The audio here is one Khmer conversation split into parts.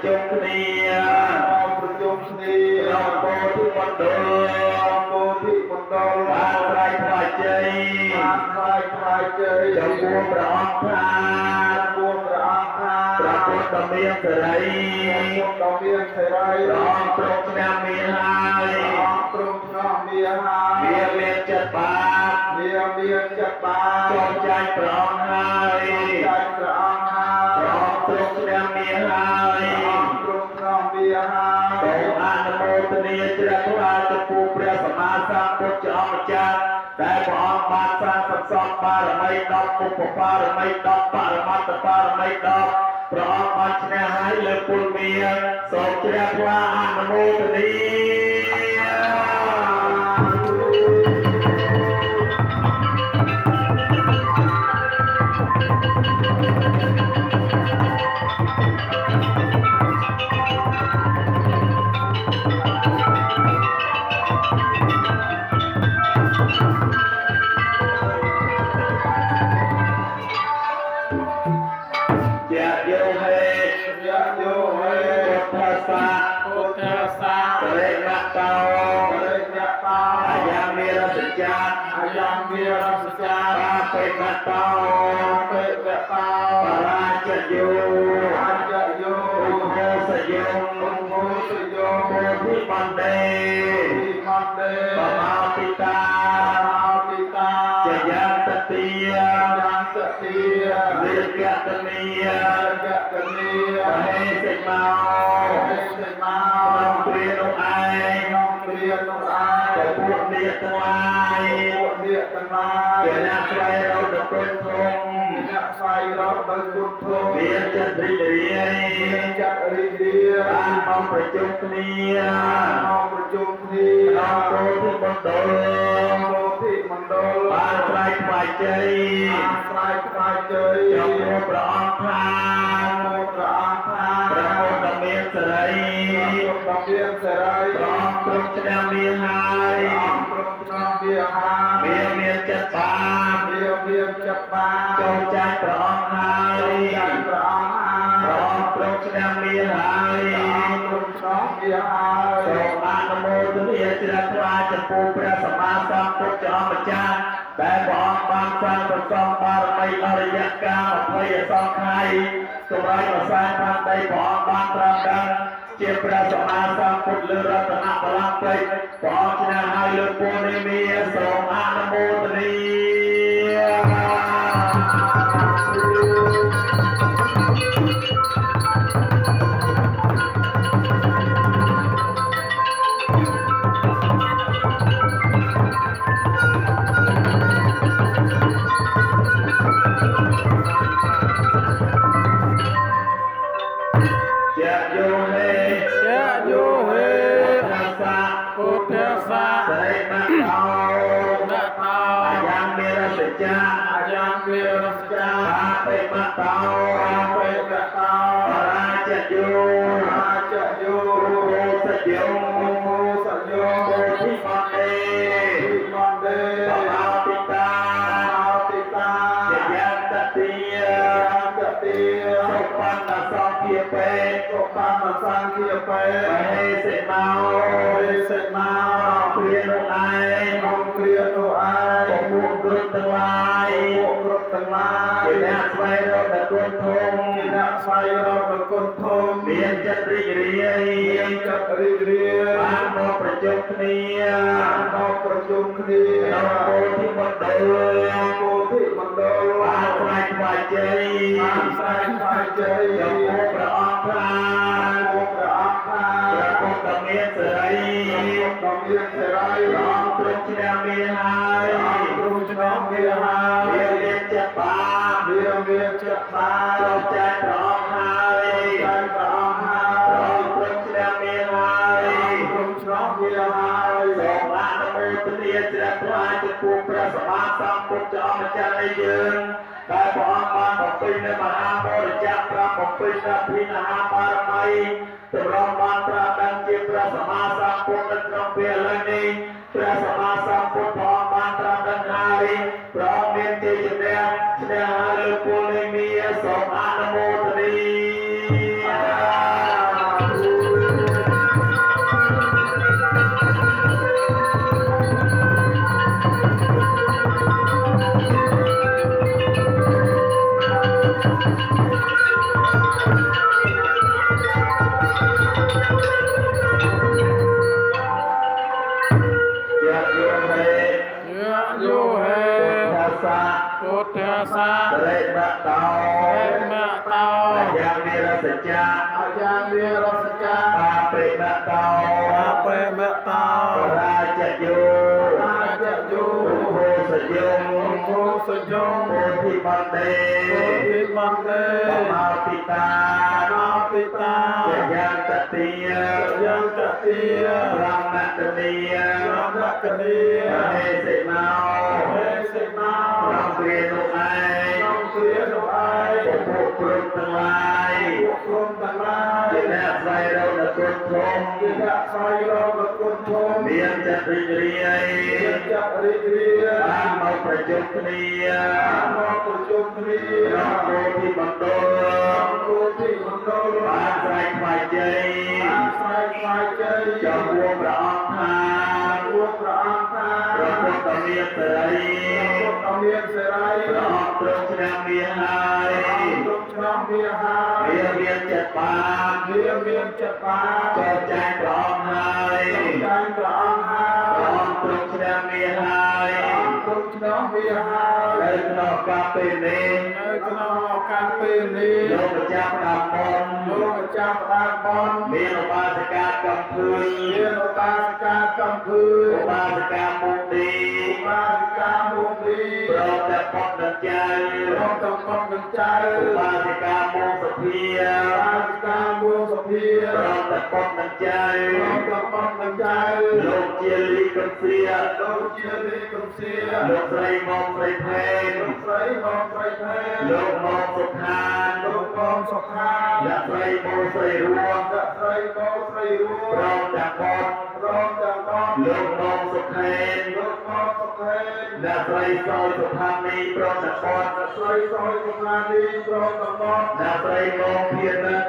ជុំគ្នាប្រជុំគ្នាក្នុងពោធិមណ្ឌលបានថ្លៃថ្វាយជ័យចំពោះព្រះអង្គព្រះពុទ្ធដ៏មានសេរីព្រះអង្គទ្រង់ឆ្នាំមានហើយវាមានចិត្តបាបចូលចាញ់ព្រះអង្គហើយព្រះអង្គទ្រង់ឆ្នាំមានហើយសូមអនុមោទនាជ្រះថ្លាចំពោះព្រះសម្មាសម្ពុទ្ធជាអង្គម្ចាស់ដែលព្រះអង្គបានសាងសន្សំបារមី10ពុទ្ធបារមី10បរមត្តបារមី10ព្រះអង្គបានឈ្នះហើយលើពលមានសូមជ្រះថ្លាអនុមោទនាបេតោបរាជយោមោសយោពោធិបណ្ដេបមោពិតាចយ៉ាងតតិវិកតនីមហេសិមោក្នុងគ្រានោះឯងតែពួកនេះទាំងឡាយជាអ្នកស្វែងរកដល់គុណធំមានចិត្តរីករាយបានមកប្រជុំគ្នាក្នុងពោធិមណ្ឌលបានថ្លៃថ្វាយជ័យចំពោះព្រះអង្គព្រះពុទ្ធដ៏មានសេរីព្រះអង្គទ្រង់ឆ្នាំមានហើយមានចិត្តបាបចូលចាញ់ព្រះអង្គហើយព្រះអង្គទ្រង់ឆ្នាំមានហើយសូមអនុមោទនាជ្រះថ្លាចំពោះព្រះសម្មាសម្ពុទ្ធជាអង្គម្ចាស់ដែលព្រះអង្គបានសាងសន្សំបារមីអរិយកាល20អសង្ខ័យសម្រាប់ប្រសាទផានដីព្រះអង្គបានត្រាស់ដឹងជាព្រះសម្មាសម្ពុទ្ធលើរតនបល្ល័ង្កពេជ្រព្រះអង្គឈ្នះហើយលើពលនិមិត្តសូមអនុមោទនាបេតោបរាជយោសយោពោធិបណ្ដេបមោពិតាចយ៉ាងតតិសុបណ្ណសង្ឃាបេមហេសិមោគ្រានោះឯងពួកគ្រប់ទាំងឡាយជាអ្នកស្វែងរកដល់គុណធំមានចិត្តរីករាយបានមកប្រជុំគ្នាក្នុងពោធិមណ្ឌលបានថ្លៃថ្វាយជ័យចំពោះព្រះអង្គព្រះពុទ្ធដ៏មានសេរីព្រះអង្គទ្រង់ឆ្នាំមានហើយមានចិត្តបាបចូលចាញ់ព្រះអង្គហើយព្រះអង្គទ្រង់ឆ្នាំមានហើយសូមអនុមោទនាជ្រះថ្លាចំពោះព្រះសម្មាសម្ពុទ្ធជាអង្គម្ចាស់នៃយើងដែលព្រះអង្គបានបំពេញនៅមហាបរិច្ចាគបំពេញនៅភិនហាបារមីទម្រាំបានត្រាស់ដឹងជាព្រះសម្មាសម្ពុទ្ធនៅក្នុងពេលឥឡូវនេះព្រះសម្មាសម្ពុទ្ធព្រះអង្គបានត្រាស់ដឹងហើយព្រះអង្គមានជ័យជំនះឈ្នះហើយលើពលនិមិត្តសូមអនុមោទនា ตาอาจารย์มีรสจักปาเปมะเตาราชโยโหสยงโพธิมันเตปมาปิตายังตติยรัมมตเนียเฮเสนารัมเกรียนุไอพวกกลุ่มทั้งหลายที่แนบใส่เราตะกุนทมเมียนจะปริเรียตามเอาประจุเนียน้องโกที่บังโดปาใส่ไฟใจจอมวัวประอังทางเราพวกตะเมียนเสยเราตรงชนะเมียหายเมียนจัดปากจอใจปลอมหายเราตรงชนะเมียหายเลยนอกกาเป็นเองโลกจับดาบอลมีอุบาสิกากำพืออุบาสิกามุดีโปรดแต่ปกดังใจอุบาสิกามุสเพียโปรดแต่ปกดังใจโลกเจียลีกันเสียโลกใส่มองใส่เพลงโลกมองสุขานและใส่โมใส่รวมเราจากบอลโลกมองสุขเนและใส่ซอยสุขานนี้เราจากบอลและใส่มองเพียรนัด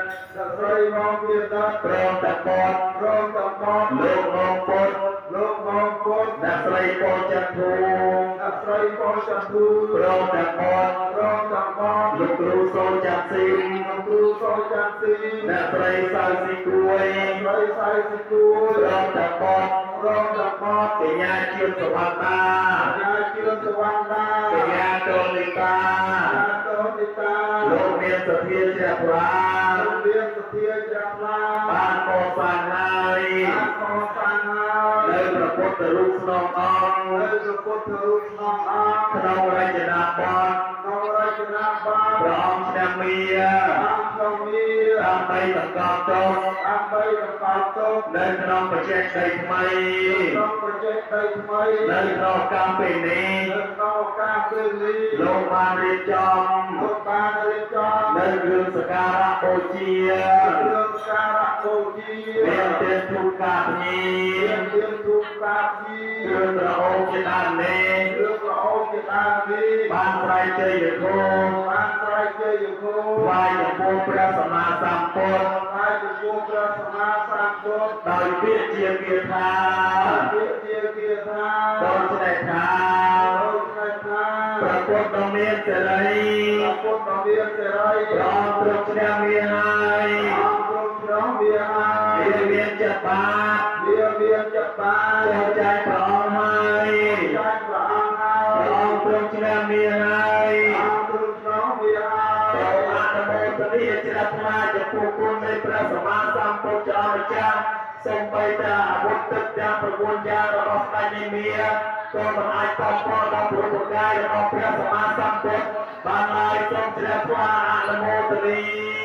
เราจากบอลโลกมองปนและใส่โปจันทูเราจากบอลลูกครูโซจันซิมและใส่สายสิกรวยเราจากบอลเกียรติเชื่อมสวัสดิ์เกียรติโดลิตาโลกเมียนสะเทียนเจ้าพระบ้านโมสันไฮเลยพระพุทธรูปนององขนมไรจะนาบอลพระองค์ชนะเมียตามไปตังกอบตกเลยขนมประเจกใจทำไมเลยขนมกำเป็นนี้โลกมาเรียนจอมเลยเรื่องสการะโอเจียเรียนเตียนทุกกาพีเรื่องพระองค์จะนานเนบ้านใครเจออยู่โควายอย่างพวกพระสมมาสัมพุทธโดยเพียรเจียเกียรธาโดยแสดงธาพระพุทธเมียนเสรีพระองค์ตรัสชนะเมียหายเมียนจัดปาเจ้าใจพระองค์ให้พระองค์ตรัสชนะเมียหายโตอาตโมตติจิรัตมาจะผูกคุณในพระสมมาสัมพุทธเจ้าทรงไปตาบุตรจาประกุญญาเราออกไปในเมียตัวมันอายปองพ่อเราผูกกายเราพระสมมาสัมพุทธบางลายทรงจิรัตมาอาตโมตติ